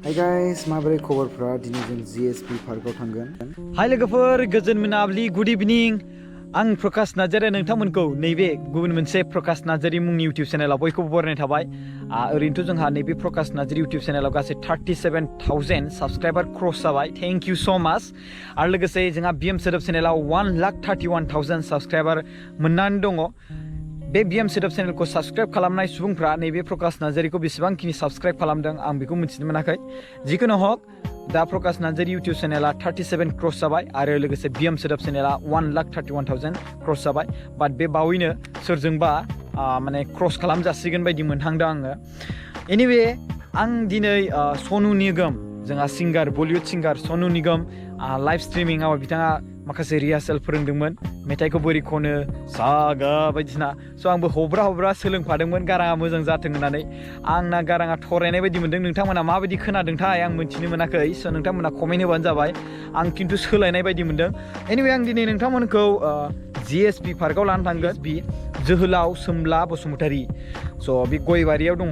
Hi guys, माबोरै खबरफ्रा दिनै जों JSB पार्कआव थांगोन। हाय लोगोफोर गोजोन मोनाबिलि गुड इभिनिं आं प्रकाश नार्जारिया नोंथांमोनखौ नैबे गुबुन मोनसे प्रकाश नार्जारि मुंनि इउटिउब चेनेलाव बयखौबो बरायनाय थाबाय। ओरैनोथ' जोंहा नैबे प्रकाश नार्जारि इउटिउब चेनेलाव गासै 37,000 साबस्क्राइबार क्रस जाबाय। थेंक इउ सो माच। आरो लोगोसे जोंहा बिएम सोदोब चेनेलाव 1,31,000 साबस्क्राइबार मोननानै दङ। बे बिएम सोदोब चेनेलखौ साबस्क्राइब खालामनाय सुबुंफ्रा नैबे प्रकाश नार्जारिखौ बेसेबांखिनि साबस्क्राइब खालामदों आं बेखौ मिथिनो मोनाखै। जिखुनु हक दा प्रकाश नार्जारि इउटिउब चेनेला 37 क्रस जाबाय आरो लोगोसे बिएम सोदोब चेनेला 1,31,000 क्रस जाबाय। बाट बे बावैनो सोरजोंबा माने क्रस खालामजासिगोन बायदि मोनहांदों आङो। एनिवे आं दिनै सनु निगम जोंहा सिंगार बलिउड सिंगार सनु निगम लाइभ स्ट्रिमिंआव बिथाङा माखासे रिहार्सेल फोरोंदोंमोन मेथाइखौ बोरै खनो सागा बायदिसिना स' आंबो हब्रा सोलोंफादोंमोन गाराङा मोजां जाथों होननानै। आंना गाराङा थरायनाय बायदि मोनदों। नोंथांमोना माबायदि खोनादोंथाय आं मिन्थिनो मोनाखै। स' नोंथांमोना कमेन्ट होबानो जाबाय। आं खिन्थु सोलायनाय बायदि मोनदों। एनिवे आं दिनै नोंथांमोनखौ JSB पार्कआव लानो थांगोन। बि जोहोलाव सोमब्ला बसुमतारी स' बे गयबारियाव दङ।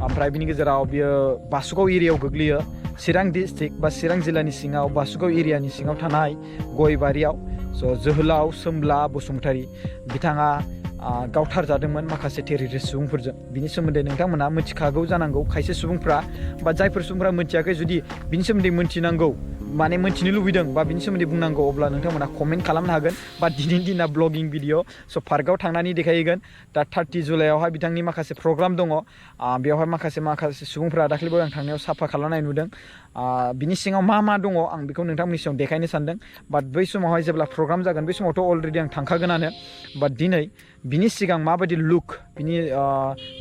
ओमफ्राय बिनि गेजेराव बियो बासुगाव एरियायाव गोग्लैयो। चिरां डिस्ट्रिक्ट बा चिरां जिल्लानि सिङाव बासुगाव एरियानि सिङाव थानाय गयबारियाव स' जोहोलाव सोमब्ला बसुमतारी बिथाङा गावथारजादोंमोन माखासे टेररिस्ट सुबुंफोरजों। बिनि सोमोन्दै नोंथांमोना मिथिखागौ जानांगौ। खायसे सुबुंफ्रा बा जायफोर सुबुंफ्रा मिथियाखै जुदि बिनि सोमोन्दै मिथिनांगौ माने मिथिनो लुबैदों बा बिनि सोमोन्दै बुंनांगौ अब्ला नोंथांमोना कमेन्ट खालामनो हागोन। बा दिनैनि दिना ब्लगिं भिडिअ स' पार्कआव थांनानै देखायहैगोन। दा 30 जुलाइआवहाय बिथांनि माखासे प्रग्राम दङ। बेवहाय माखासे सुबुंफ्रा दाख्लैबो आं थांनायाव साफा खालामनाय नुदों। बिनि सिङाव मा दङ आं बेखौ नोंथांमोननि सिगाङाव देखायनो सानदों। बाट बै समावहाय जेब्ला प्रग्राम जागोन बै समावथ' अलरेडि आं थांखागोनानो। बाट दिनै बिनि सिगां माबायदि लुक बिनि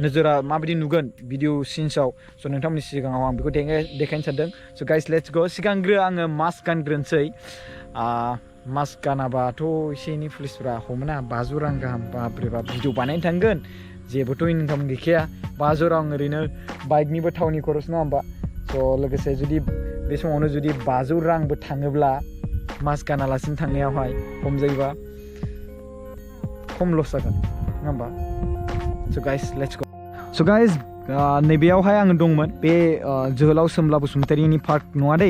नोजोरा माबायदि नुगोन भिडिअ सिन्सआव स' नोंथांमोननि सिगाङाव आं बेखौ देखायनो सानदों। स' गाइस लेट्स गो। सिगांग्रो आङो मास्क गानग्रोनोसै। मास्क गानाबाथ' एसे एनै पुलिसफ्रा हमोना 500 रां गाहाम बाब्रेबा भिडिअ बानायनो थांगोन जेबोथ' इनकाम गैखाया। 500 रां ओरैनो बाइकनिबो थावनि खरस नङा होमबा। स' लोगोसे जुदि बे समावनो जुदि 500 रांबो थाङोब्ला मास्क गानालासिनो थांनायावहाय खम जायोबा खम लस जागोन नङा होमबा। स' गाइस लेट्स गो। स' गाइस नैबेयावहाय आङो दंमोन। बे जोहोलाव सोमब्ला बसुमतारीनि पार्क नङा दे।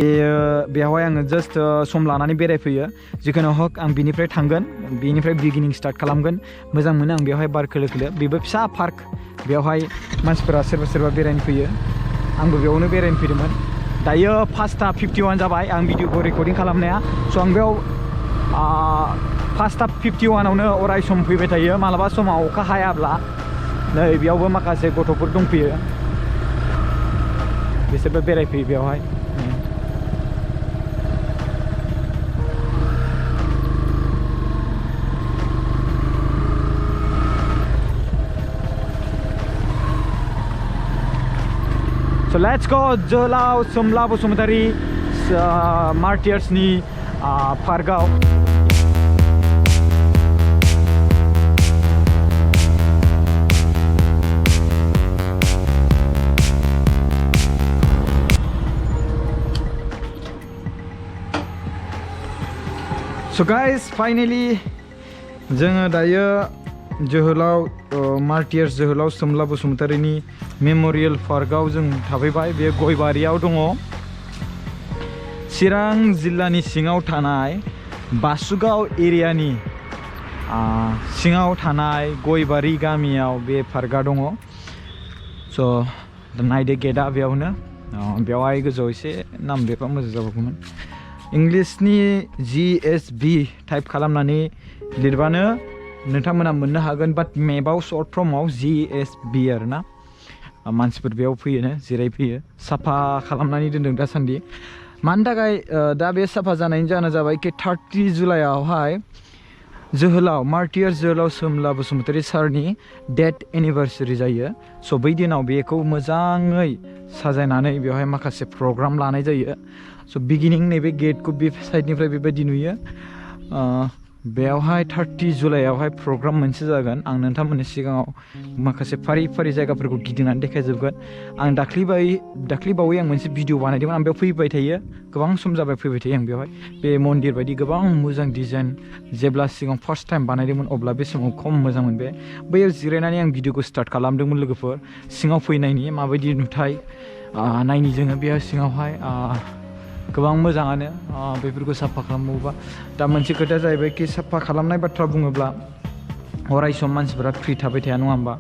बेयावहाय आङो जास्ट सम लानानै बेरायफैयो। जिखुनु हक आं बिनिफ्राय थांगोन। बिनिफ्राय बिगिनिं स्टार्ट खालामगोन। मोजां मोनो आं बेवहाय बार खोलो खोलो। बेबो फिसा पार्क। बेवहाय मानसिफोरा सोरबा बेरायनो फैयो। आंबो बेयावनो बेरायनो फैदोंमोन। दायो 5:51 जाबाय आं भिडिअखौ रेकर्डिं खालामनाया। स' आं बेयाव 5:51आवनो अराय सम फैबाय थायो। मालाबा समाव अखा हायाब्ला नै बेयावबो माखासे गथ'फोर दंफैयो। बिसोरबो बेरायफैयो बेवहाय। So let's go जोहोलाव सोमब्ला बसुमतारी मार्टियार्सनि पार्कआव। So guys फाइनेलि जोङो दायो जोहोलाव मार्टियार्स जोहोलाव सोमब्ला बसुमतारीनि मेम'रियेल पार्कआव जों थाफैबाय। बे गयबारियाव दङ। चिरां जिल्लानि सिङाव थानाय बासुगाव एरियानि सिङाव थानाय गयबारि गामियाव बे पार्कआ दङ। स' नायदो गेटआ बेयावनो। बेवहाय गोजौआव एसे नाम लिरबा मोजां जाबावगौमोन। इंलिसनि JSB टाइप खालामनानै लिरबानो नोंथांमोना मोननो हागोन। बाट मेपआव सर्ट फर्मआव JSB आरोना। मानसिफोर बेयाव फैयोनो जिरायफैयो। साफा खालामनानै दोनदों दासान्दि। मानि थाखाय दा बे साफा जानायनि जाहोना जाबाय कि 30 जुलाइआवहाय जोहोलाव मार्टियार्स जोहोलाव सोमब्ला बसुमतारी सारनि डेथ एनिभार्सारि जायो। स' बै दिनाव बेखौ मोजाङै साजायनानै बेवहाय माखासे प्रग्राम लानाय जायो। स' बिगिनिं नैबे गेटखौ बे साइडनिफ्राय बेबायदि नुयो। बेयावहाय 30 जुलाइआवहाय प्रग्राम मोनसे जागोन। आं नोंथांमोननि सिगाङाव माखासे फारि जायगाफोरखौ गिदिंनानै देखायजोबगोन। आं दाख्लैबावै आं मोनसे भिडिअ बानायदोंमोन। आं बेयाव फैबाय थायो। गोबां सम जाबाय फैबाय थायो आं बेवहाय। बे मन्दिर बायदि गोबां मोजां डिजाइन जेब्ला सिगां फार्स्ट टाइम बानायदोंमोन अब्ला बे समाव खम मोजांमोन। बैयाव जिरायनानै आं भिडिअखौ स्टार्ट खालामदोंमोन लोगोफोर। सिङाव फैनायनि माबायदि नुथाय नायनि जोङो बेयाव सिङावहाय गोबां मोजाङानो बेफोरखौ साफा खालामोबा दा मोनसे खोथाया जाहैबाय कि साफा खालामनाय बाथ्रा बुङोब्ला अराय सम मानसिफोरा फ्रि थाबाय थाया नङा होमबा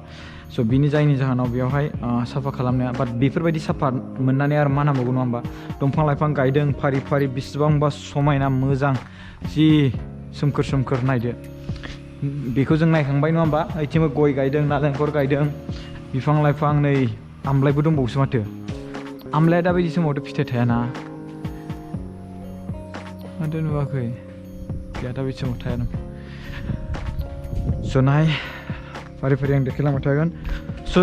स' बिनि जायनि जाहोनाव बेयावहाय साफा खालामनाया बाट बेफोरबायदि साफा मोननानै आरो मा नांबावगौ नङा होमबा दंफां लाइफां गायदों फारि फारि बेसेबांबा समायना मोजां जि सोमखोर सोमखोर नायदो बेखौ जों नायखांबाय नङा होमबा ओइथिंबो गय गायदों नालेंखर गायदों बिफां लाइफां नै आमलाइबो दंबावोसो माथो आमलाया दा बायदि समावथ' फिथाइ थायाना माथो नुवाखै गैया दा बायदि समाव थाया स' नाय फारि फारि आं देखायलांबाय थागोन स'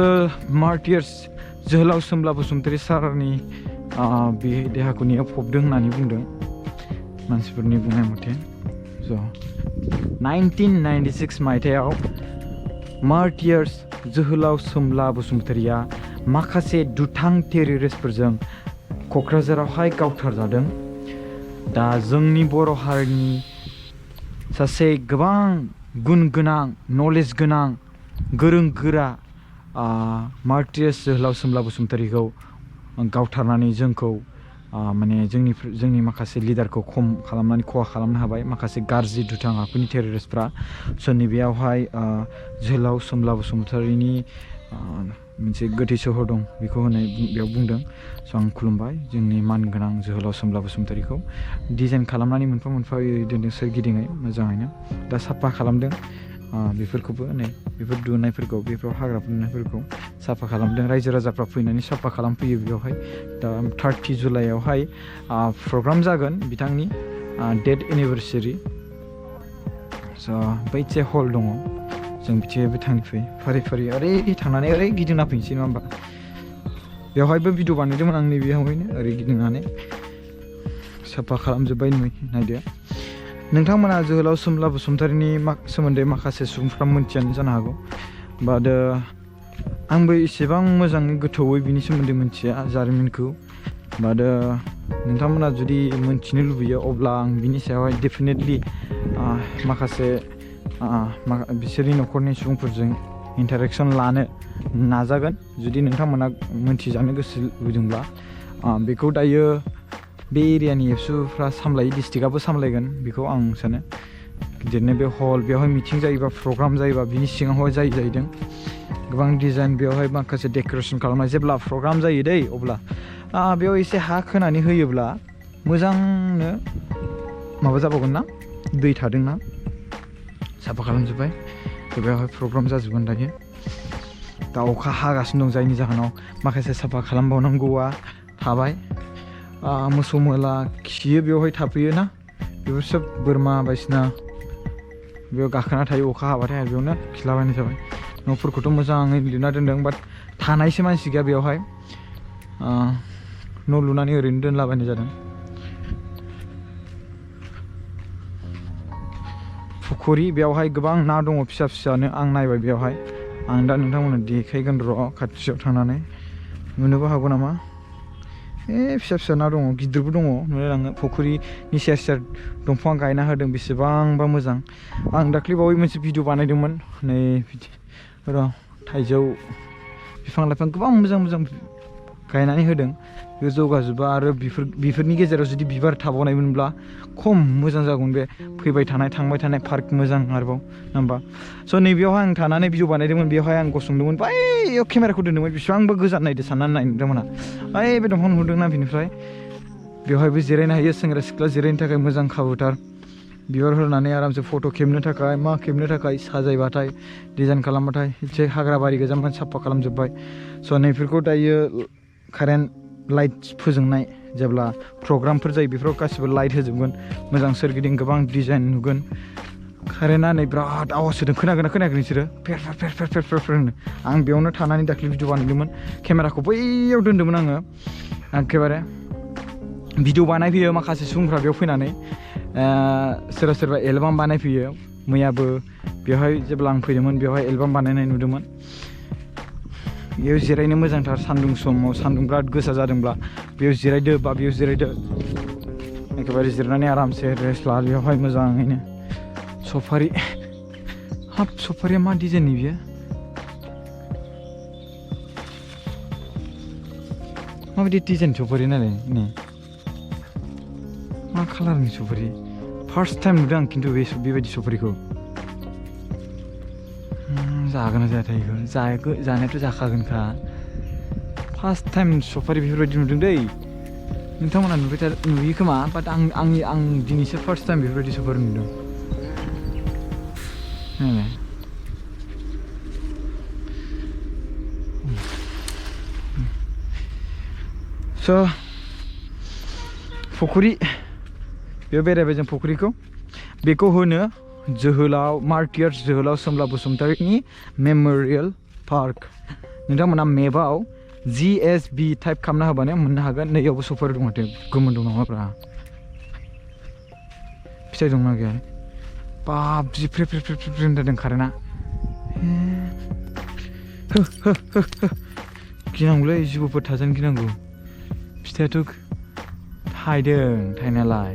मार्टियार्स जोहोलाव सोमब्ला बसुमतारी सारनि बे देहाखौ नेयाव फबदों होननानै बुंदों मानसिफोरनि बुंनाय मथे स' 1996 मायथाइयाव मार्टियार्स जोहोलाव सोमब्ला बसुमतारीया माखासे दुथां टेररिस्टफोरजों क'क्राझारावहाय गावथारजादों दा जोंनि बर' हारिनि सासे गोबां गुन गोनां नलेज गोनां गोरों गोरा मार्टियार्स जोहोलाव सोमब्ला बसुमतारीखौ गावथारनानै जोंखौ माने जोंनि माखासे लिडारखौ खम खालामनानै खहा खालामनो हाबाय माखासे गाज्रि दुथां आखुनि टेररिस्टफ्रा स' नैबेयावहाय जोहोलाव सोमब्ला बसुमतारीनि मोनसे गोथै सह दं बेखौ होनाय बेयाव बुंदों स' आं खुलुमबाय जोंनि मान गोनां जोहोलाव सोमब्ला बसुमतारीखौ डिजाइन खालामनानै मोनफा मोनफा दोनदों सोरगिदिङै मोजाङैनो दा साफा खालामदों बेफोरखौबो नै बेफोर दुनायफोरखौ बेफोराव हाग्रा फुनायफोरखौ साफा खालामदों रायजो राजाफ्रा फैनानै साफा खालामफैयो बेयावहाय दा 30 जुलाइआवहाय प्रग्राम जागोन बिथांनि डेथ एनिभार्सारि स' बैसे हल दङ जों बिथिंबो थांनिफ्राय फारि फारि ओरै थांनानै ओरै गिदिंना फैनोसै नङा होमबा बेवहायबो भिडिअ बानायदोंमोन आं नैबेयावहायनो ओरै गिदिंनानै साफा खालामजोब्बाय नायदो नोंथांमोना जोहोलाव सोमब्ला बसुमतारीनि सोमोन्दै माखासे सुबुंफ्रा मोनथियानो जानो हागौ बाट आंबो एसेबां मोजाङै गोथौयै बिनि सोमोन्दै मोनथिया जारिमिनखौ बाट नोंथांमोना जुदि मोनथिनो लुबैयो अब्ला आं बिनि सायावहाय डेफिनेटलि माखासे बिसोरनि न'खरनि सुबुंफोरजों इन्टारेक्सन लानो नाजागोन जुदि नोंथांमोना मोनथिजानो गोसो लुबैदोंब्ला बेखौ दायो बे एरियानि एबसुफ्रा सामलायो डिस्ट्रिक्टआबो सामलायगोन बेखौ आं सानो गिदिरनो बे हल बेवहाय मिटिं जायोबा प्रग्राम जायोबा बिनि सिङावहाय जाहैदों गोबां डिजाइन बेवहाय माखासे डेक'रेसन खालामनाय जेब्ला प्रग्राम जायो दै अब्ला बेयाव एसे हा खोनानै होयोब्ला मोजांनो माबा जाबावगोन ना दै थादोंना साफा खालामजोब्बाय बेवहाय प्रग्राम जाजोबगोन दायो दा अखा हागासिनो दं जायनि जाहोनाव माखासे साफा खालामबावनांगौआ थाबाय मोसौ मोला खियो बेवहाय थाफैयो ना बेफोर सोब बोरमा बायदिसिना बेयाव गाखोना थायो अखा हाबाथाय आरो बेयावनो खिलाबायनाय जाबाय न'फोरखौथ' मोजाङै लुना दोनदों बाट थानायसो मानसि गैया बेवहाय न' लुनानै ओरैनो दोनलाबायनाय जादों फुख्रि बेवहाय गोबां ना दङ फिसा फिसानो आं नायबाय बेवहाय आं दा नोंथांमोननो देखायगोन र' खाथियाव थांनानै नुनोबो हागौ नामा फिसा फिसा ना दङ गिदिरबो दङ नुलायलाङो फुख्रिनि सेर सेर दंफां गायना होदों बेसेबांबा मोजां आं दाख्लैबावै मोनसे भिडिअ बानायदोंमोन नै र' थाइजौ बिफां लाइफां गोबां मोजां मोजां गायनानै होदों बे जौगाजोबा आरो बेफोरनि गेजेराव जुदि बिबार थाबावनायमोनब्ला खम मोजां जागौमोन बे फैबाय थानाय थांबाय थानाय पार्क मोजां आरोबाव नङा होमबा स' नैबेयावहाय आं थानानै भिडिअ बानायदोंमोन बेवहाय आं गसंदोंमोन बैयाव केमेराखौ दोन्दोंमोन बेसेबांबो गोजान नायदो साननानै नाय नोंथांमोना बे दंफां नुदोंना बेनिफ्राय बेवहायबो जिरायनो हायो सेंग्रा सिख्ला जिरायनो थाखाय मोजां खाबुथार बिबार होनानै आरामसे फट' खेबनो थाखाय मा खेबनो थाखाय साजायबाथाय डिजाइन खालामबाथाय एसे हाग्रा बारि गोजामोन साफा खालामजोब्बाय स' नैफोरखौ दायो कारेन्ट लाइट फोजोंनाय जेब्ला प्रग्रामफोर जायो बेफोराव गासिबो लाइट होजोबगोन मोजां सोरगिदिं गोबां डिजाइन नुगोन कारेन्टआ नै बिराद आवाज होदों खोनागोना खोनायाखै नोंसोरो फेर फेर फेर फेर फेर फेर होनो आं बेयावनो थानानै दाख्लै भिडिअ बानायदोंमोन केमेराखौ बैयाव दोन्दोंमोन आङो एखेबारे भिडिअ बानायफैयो माखासे सुबुंफ्रा बेयाव फैनानै सोरबा सोरबा एलबाम बानायफैयो मैयाबो बेवहाय जेब्ला आं फैदोंमोन बेवहाय एलबाम बानायनाय नुदोंमोन बेयाव जिरायनो मोजांथार सान्दुं समाव सान्दुं बिराद गोसा जादोंब्ला बेयाव जिरायदो बा बेयाव जिरायदो एखेबारे जिरायनानै आरामसे रेस्ट ला बेवहाय मोजाङैनो सफारि हाब सफारिया मा डिजाइननि बियो माबायदि डिजाइन सफारि नालाय नै मा कालारनि सफारि फार्स्ट टाइम नुदों आं खिन्थु बेबायदि सफारिखौ जागोन ना जायाथाय बेखौ जानायाथ' जाखागोनखा फार्स्ट टाइम सफारि बेफोरबायदि नुदों दै नोंथांमोना नुयो खोमा बाट आं दिनैसो फार्स्ट टाइम बेफोरबायदि सफारि नुदों नायलाय स' फुख्रि बेयाव बेरायबाय जों फुख्रिखौ बेखौ होनो जोहोलाव मार्टियार्स जोहोलाव सोमब्ला बसुमतारीनि मेम'रियेल पार्क नोंथांमोना मेपआव JSB टाइप खालामना होबानो मोननो हागोन नैयावबो सफारि दं माथो गोमोन दं नामाब्रा फिथाइ दंना गैया बाब जि फ्रे फ्रे फ्रे फ्रे होनदों कारेन्टआ गिनांगौलै जिबौफोर थाजानो गिनांगौ फिथाइयाथ' थायदों थायनायालाय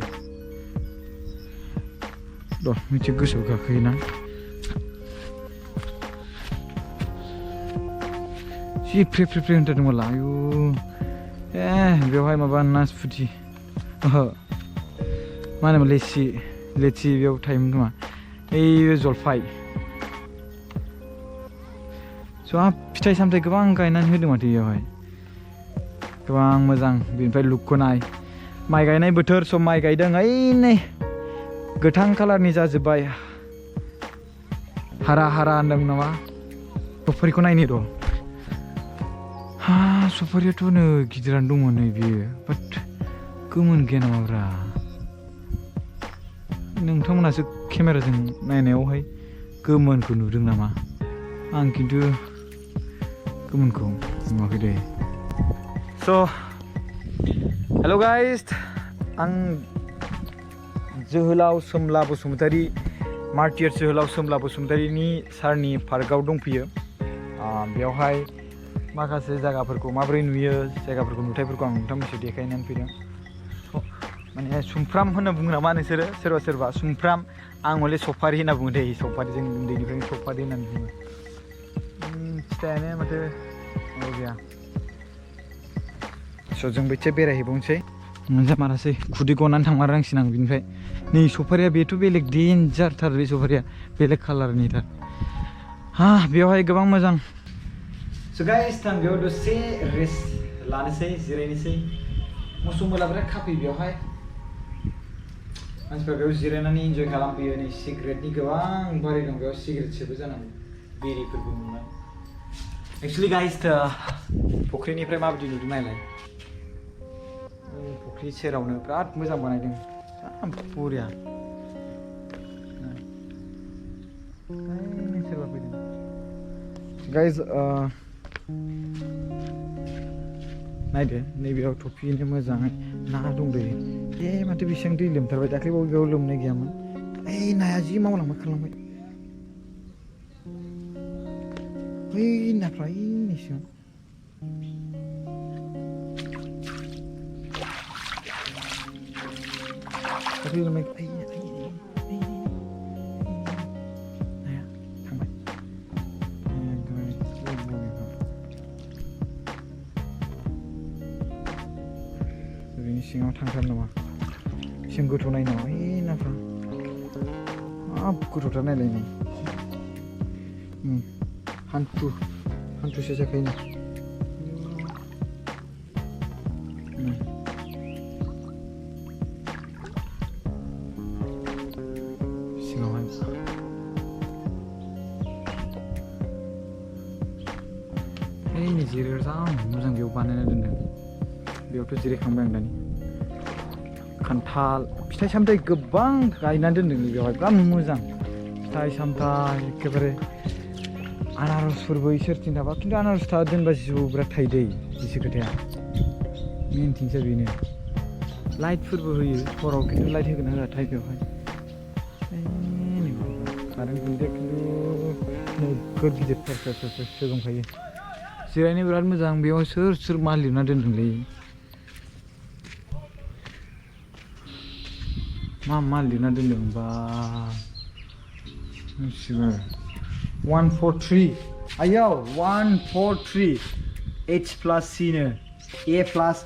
र' मिथिं गोसोआव गाखोयोना जि फ्रे फ्रे फ्रे होनथारदोंमोनला आयु बेवहाय माबा नासपुति ओहो मा होनोमोन लेचि बेयाव थायोमोन खोमा ओइ जलफाइ स' फिथाइ सामथाइ गोबां गायनानै होदों माथो बेयावहाय गोबां मोजां बेनिफ्राय लुकखौ नाय माइ गायनाय बोथोर स' माइ गायदों ओइ नै गोथां कालारनि जाजोब्बाय हारा हारा होनदों नामा सफारिखौ नायनो र' सफारियाथ' नै गिदिरानो दङ नै बेयो बाट गोमोन गैया नामाब्रा नोंथांमोनासो केमेराजों नायनायावहाय गोमोनखौ नुदों नामा आं खिन्थु गोमोनखौ नुवाखै दे स' हेल' गाइस आं जोहोलाव सोमब्ला बसुमतारी मार्टियार्स जोहोलाव सोमब्ला बसुमतारीनि सारनि पार्कआव दंफैयो बेवहाय माखासे जायगाफोरखौ माबोरै नुयो जायगाफोरखौ नुथायफोरखौ आं नोंथांमोनसे देखायनानै फैदों माने सुमफ्राम होनना बुङो नामा नोंसोरो सोरबा सोरबा सुमफ्राम आं हले सफारि होनना बुङो दे सफारि जों उन्दैनिफ्रायनो सफारि होननानै बुङो फिथाइयानो माथो माबा गैया स' जोंबो एसे बेरायहैबावनोसै जामारासै खुदै गनानै थांमारनांसिगोन आं बिनिफ्राय नै सफारिया बेथ' बेलेग डेन्जारथार बे सफारिया बेलेग कालारनिथार बेवहाय गोबां मोजां स' गाइस आं बेयाव दसे रेस्ट लानोसै जिरायनोसै मोसौ मोला बिराद खाफैयो बेवहाय मानसिफ्रा बेयाव जिरायनानै इन्जय खालामफैयो नै सिगारेटनि गोबां बारि दं बेयाव सिगारेट सोबो जानांगौ बिरिफोरबो नुबाय एक्सुवेलि गाइस फुख्रिनिफ्राय माबायदि नुदों नायलाय फुख्रि सेरावनो बिराद मोजां बानायदों बरिया सोरबा फैदों गाइस नायदो नैबेयाव थफिनो मोजाङै ना दंदै माथो बेसेबां दै लोमथारबाय दाख्लैबाव बेयाव लोमनाय गैयामोन नाया जि मावलांबाय खारलांबाय बै नाफ्रा नैसो दाख्लै लोमनाय नाया थांबाय ओरैनो सिङाव थांथार नामा एसे गोथौ नाय नामा नाफ्रा हाब गोथौथार नायलाय नै हान्थुसे जाखायो ना सिङावहाय नै जिरायग्रा जा मोजां बेयाव बानायना दोनदों बेयावथ' जिरायखांबाय आं दानि खान्थाल फिथाइ सामथाइ गोबां गायनानै दोनदों बेवहाय बिराद मोजां फिथाइ सामथाइ एखेबारे आनारसफोरबो इसोरथिं थाबा खिन्थु आनारस दोनबा जिबौ बिराद थायो दै एसे खोथाया मेन थिंसआ बेनो लाइटफोरबो होयो हराव खिन्थु लाइट होगोन ना होआथाय बेवहाय कारेन्ट गैया खिन्थु नोगोद गिदिरथार दंखायो जिरायनो बिराद मोजां बेयाव सोर मा लिरना दोनदोंलै मा लिरना दोनदों बा मिथिबाय 143 आयाव 143 H+C नो A plus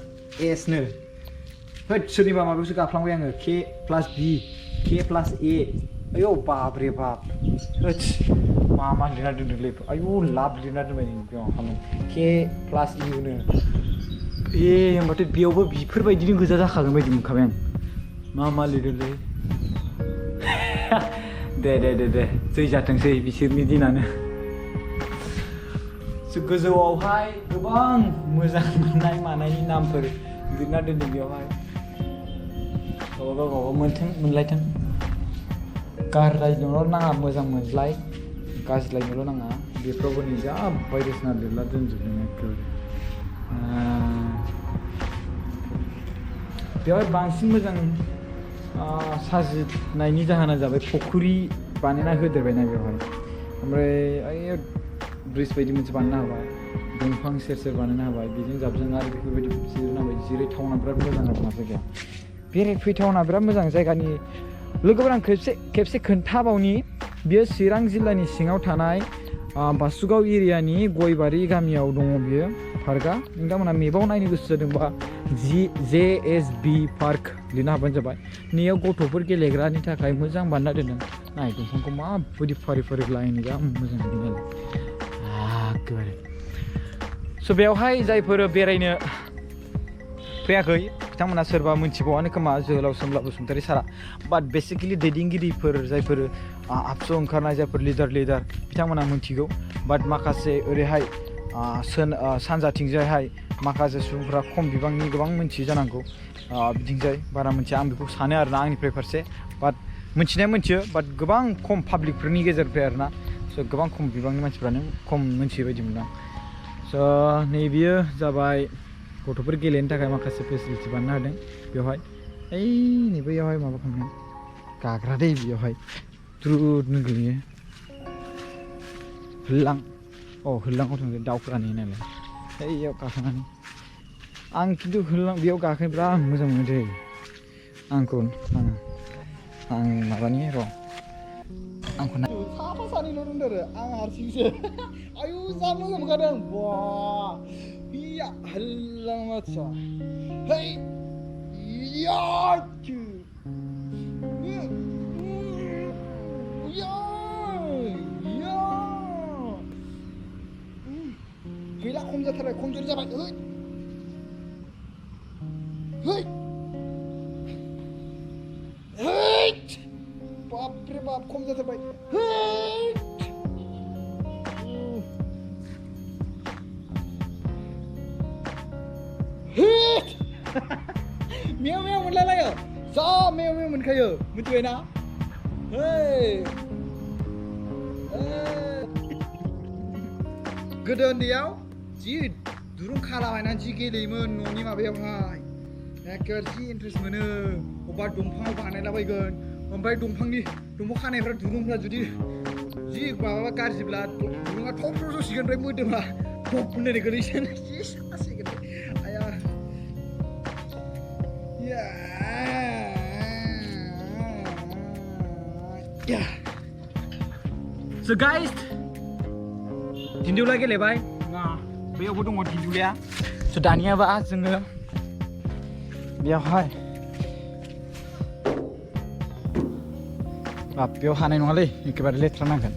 S नो होद सोरनिबा माबायावसो गाफ्लांबाय आङो K plus B K plus A आयौ बाप रे बाप होद मा लिरना दोनदोंलै आयौ लाब लिरना दोनबाय बेयाव K plus E नो होमबाथ' बेयावबो बिफोरबायदिनो गोजा जाखागोन बायदि मोनखाबाय आं मा लिरदोंलै दे जै जाथोंसै बिसोरनि दिनानो गोजौआवहाय गोबां मोजां मोननाय मानायनि नामफोर लिरना दोनदों बेयावहाय गावबा मोनलायथों गारलायनोल' नाङा मोजां मोनलाय गाज्लायनोल' नाङा बेफ्रावबो नै जा बायदिसिना लिरला दोनजोबदों एखेबारे बेवहाय बांसिन मोजां साजिनायनि जाहोना जाबाय फुख्रि बानायना होदेरबायना बेवहाय ओमफ्राय ओइ ब्रिज बायदि मोनसे बानायना होबाय दंफां सेर बानायना होबाय बेजों जाबजों आरो बेफोरबायदि जिरायना होबाय जिरायथावना बिराद मोजां आरोना जायगाया बेरायफैथावना बिराद मोजां जायगानि लोगोफोर आं खेबसे खोन्थाबावनि बियो चिरां जिल्लानि सिङाव थानाय बासुगाव एरियानि गयबारि गामियाव दङ बियो पार्कआ नोंथांमोना मेपाव नायनो गोसो जादोंबा JSB पार्क लिरना हाबानो जाबाय नैयाव गथ'फोर गेलेग्रानि थाखाय मोजां बानायना दोनदों नाय दंफांखौ माबायदि फारि लायनो जा मोजां नुदों एखेबारे स' बेवहाय जायफोर बेरायनो फैयाखै बिथांमोना सोरबा मिथिबावानो खोमा जोहोलाव सोमब्ला बसुमतारी सारा बाट बेसिकेलि दैदेनगिरिफोर जायफोर आबसु ओंखारनाय जायफोर लिडार बिथांमोना मिथिगौ बाट माखासे ओरैहाय सानजाथिंजायहाय माखासे सुबुंफ्रा खम बिबांनि गोबां मिथियो जानांगौ बिथिंजाय बारा मिथिया आं बेखौ सानो आरोना आंनिफ्राय फारसे बाट मिथिनाया मिथियो बाट गोबां खम पाब्लिकफोरनि गेजेरनिफ्राय आरोना स' गोबां खम बिबांनि मानसिफ्रानो खम मिथियो बायदि मोनदां स' नैबेयो जाबाय गथ'फोर गेलेनो थाखाय माखासे फेसिलिटि बानायना होदों बेवहाय ओइ नैबेयावहाय माबा खालामनो गाग्रा दै बेयावहाय द्रुदनो गोलैयो होल्लाङाव थांदों दाउफोरा नै नालाय ओइयाव गाखोनानै आं खिन्थु बेयाव गाखोनो बिराद मोजां मोनो दै आं माबानि र' आंखौ साफा सानैल' रोंदों आरो आं हारसिंसो आयु जा मोजां मोनखादों बा हिया हल्लां माथसा हेय याचु गैला खम जाथारबाय खमजोर जाबाय बापरे बाप खम जाथारबाय मेव मोनलायलायो जा मेव मोनखायो मिथिबायना गोदो उन्दैयाव जि दुरुं खालाबायनानै जि गेलेयोमोन न'नि माबायावहाय एखेबारे जि इन्ट्रेस्ट मोनो अबेबा दंफाङाव बानायलाबायगोन ओमफ्राय दंफां खानायफ्रा दुरुंफ्रा जुदि जि माबा गाज्रिब्ला दुरुङा थब जसिगोन ओमफ्राय मोदोमा थब होननानै गोलैसिगोन जि सासिगोन आया So guys दिन्दौला गेलेबाय बेयावबो दङ दिन्दौलाया स' दानियाबा जोङो बेयावहाय बेयाव हानाय नङालै एखेबारे लेथ्रा नांगोन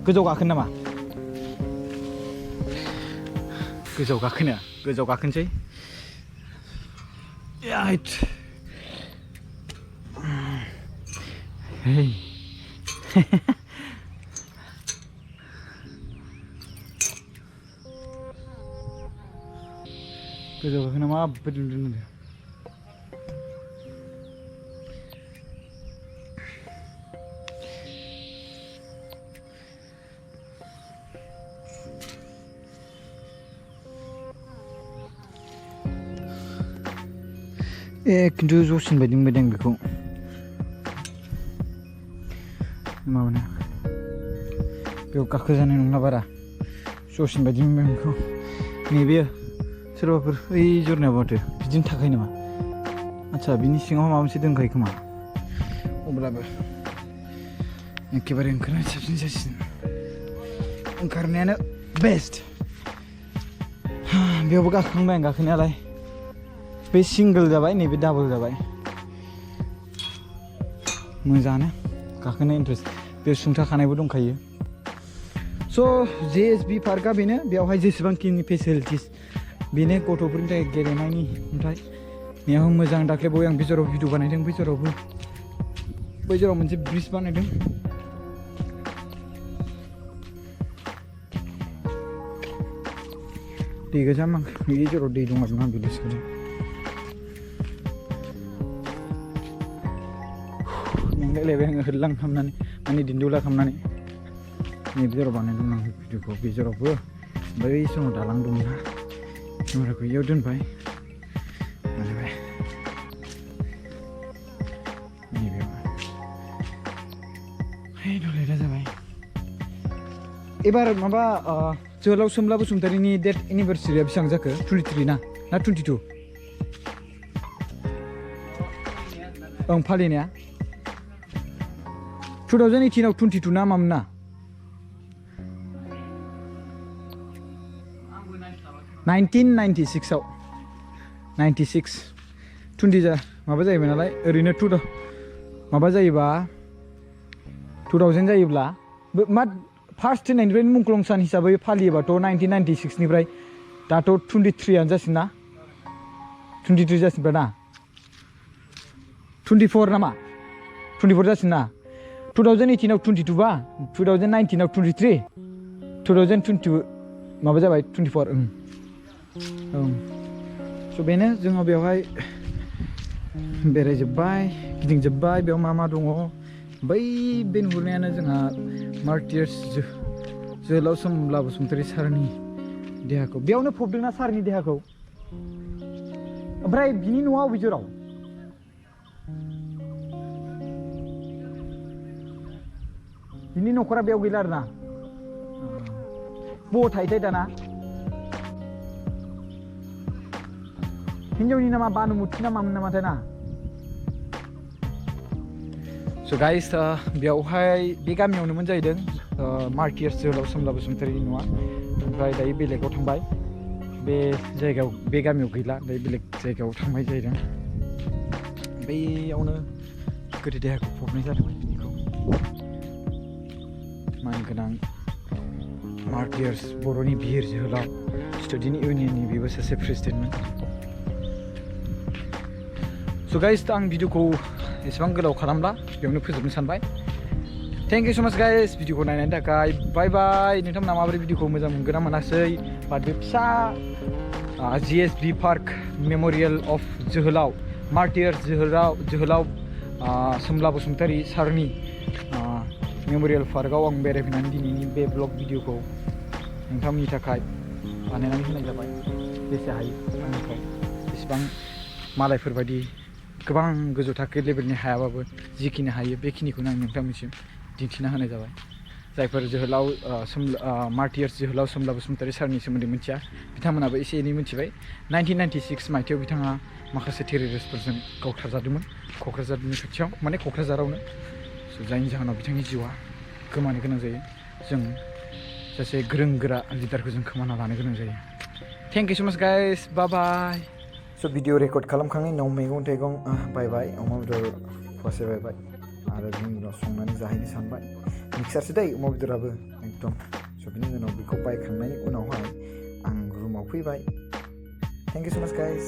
गोजौ गाखोनो नामा गोजौ गाखोनोसै hey गोजौ गाखोनो माबायदि नुदों खिन्थु जसिन बायदि मोनबाय आं बेखौ माबानो बेयाव गाखोजानाय नंला बारा जसिन बायदि मोनबाय बेखौ नैबे सोरबाफोर ओइ जरनायाव माथो बिदिनो थाखायो नामा आच्छा बिनि सिङाव माबा मोनसे दोनखायो खोमा अब्लाबो एखेबारे ओंखारनाया साबसिन जासिन ओंखारनायानो बेस्ट बेयावबो गाखोखांबाय आं गाखोनायालाय बे सिंगोल जाबाय नैबे डाबल जाबाय मोजाङानो गाखोनो इन्ट्रेस्ट बे सुंथाखानायबो दंखायो स' JSB पार्कआ बेनो बेयावहाय जेसेबांखिनि फेसिलिटिस बेनो गथ'फोरनि थाखाय गेलेनायनि ओमफ्राय बेयाव मोजां दाख्लै बावै आं बिजराव भिडिअ बानायदों बैजराव मोनसे ब्रिज बानायदों दै गोजाम आं गेजेराव दै दं आरोना भिलेज गोजा मेंलायलायबाय आङो होरलां खालामनानै माने दिन्दौला खालामनानै नै बिजराव बानायदों आं भिडिअखौ बिजरावबो बै समाव दालां दंना केमेराखौ इयाव दोनबाय बानायबाय नैबेयाव जाबाय एबार माबा जोहोलाव सोमब्ला बसुमतारीनि डेथ एनिभार्सारिया बेसेबां जाखो 23 ना 22 ओं फालिनाया 2018 आव 22 ना मामोन ना 1996 आव 96 20 जा माबा जायोमोन नालाय ओरैनो माबा जायोबा 2000 जायोब्ला मा फार्स्ट होनायनिफ्राय मुंख्लं सान हिसाबै फालियोबाथ' 1996 निफ्राय दाथ' 23 आनो जासिन ना 23 जासिनबा ना 24 नामा 24 जासिन ना 2018 आव 22 बा 2019 आव 23 2020 माबा जाबाय 24 स' बेनो जोङो बेवहाय बेरायजोब्बाय गिदिंजोब्बाय बेयाव मा दङ बै बे नुहुरनायानो जोंहा मार्टियार्स जोहोलाव सोमब्ला बसुमतारी सारनि देहाखौ बेयावनो फबदोंना सारनि देहाखौ ओमफ्राय बिनि न'आ अबे जराव बिनि न'खरा बेयाव गैला आरोना बबाव थायोथाय दाना हिन्जावनि नामा बानुमुथि ना मामोन नामाथाय ना स' गाइस बेयावहाय बे गामियावनोमोन जाहैदों मार्टियार्स जोहोलाव सोमब्ला बसुमतारीनि न'आ ओमफ्राय दायो बेलेगाव थांबाय बे जायगायाव बे गामियाव गैला दायो बेलेग जायगायाव थांबाय जाहैदों बैयावनो गोथै देहाखौ फबनाय जादोंमोन बेखौ मानगोनां मार्टियार्स बर'नि बिर जोहोलाव स्टुडेन्ट इउनियननि बेबो सासे प्रेसिडेन्टमोन स' गाइस आं भिडिअखौ एसेबां गोलाव खालामला बेयावनो फोजोबनो सानबाय थेंक इउ स' माच गाइस भिडिअखौ नायनायनि थाखाय बाय बाय नोंथांमोना माबोरै भिडिअखौ मोजां मोनगोन ना मोनासै बा बे फिसा JSB पार्क मेम'रियेल अफ जोहोलाव मार्टियार्स जोहोलाव सोमब्ला बसुमतारी सारनि मेम'रियेल पार्कआव आं बेरायफैनानै दिनैनि बे ब्लग भिडिअखौ नोंथांमोननि थाखाय बानायनानै होनाय जाबाय बेसे हायो आंनिफ्राय बेसेबां मालायफोरबायदि गोबां गोजौ थाखो लेभेलनि हायाबाबो जिखिनि हायो बेखिनिखौनो आं नोंथांमोनसिम दिन्थिना होनाय जाबाय जायफोर जोहोलाव मार्टियार्स जोहोलाव सोमब्ला बसुमतारी सारनि सोमोन्दै मिथिया बिथांमोनाबो एसे एनै मिथिबाय 1996 मायथाइयाव बिथाङा माखासे टेररिस्टफोरजों गावथारजादोंमोन क'क्राझारनि खाथियाव माने क'क्राझारावनो जायनि जाहोनाव बिथांनि जिउआ गोमानो गोनां जायो जों सासे गोरों गोरा लिडारखौ जों खोमाना लानो गोनां जायो थेंक इउ स' माच गाइस बाय बाय स' भिडिअ रेकर्ड खालामखांनायनि उनाव मैगं थाइगं बायबाय अमा बेदर फवासे बायबाय आरो बिनि उनाव संनानै जाहैनो सानबाय मिक्सारसो दै अमा बेदराबो एकदम स' बिनि उनाव बेखौ बायखांनायनि उनावहाय आं रुमाव फैबाय थेंक इउ स' माच गाइस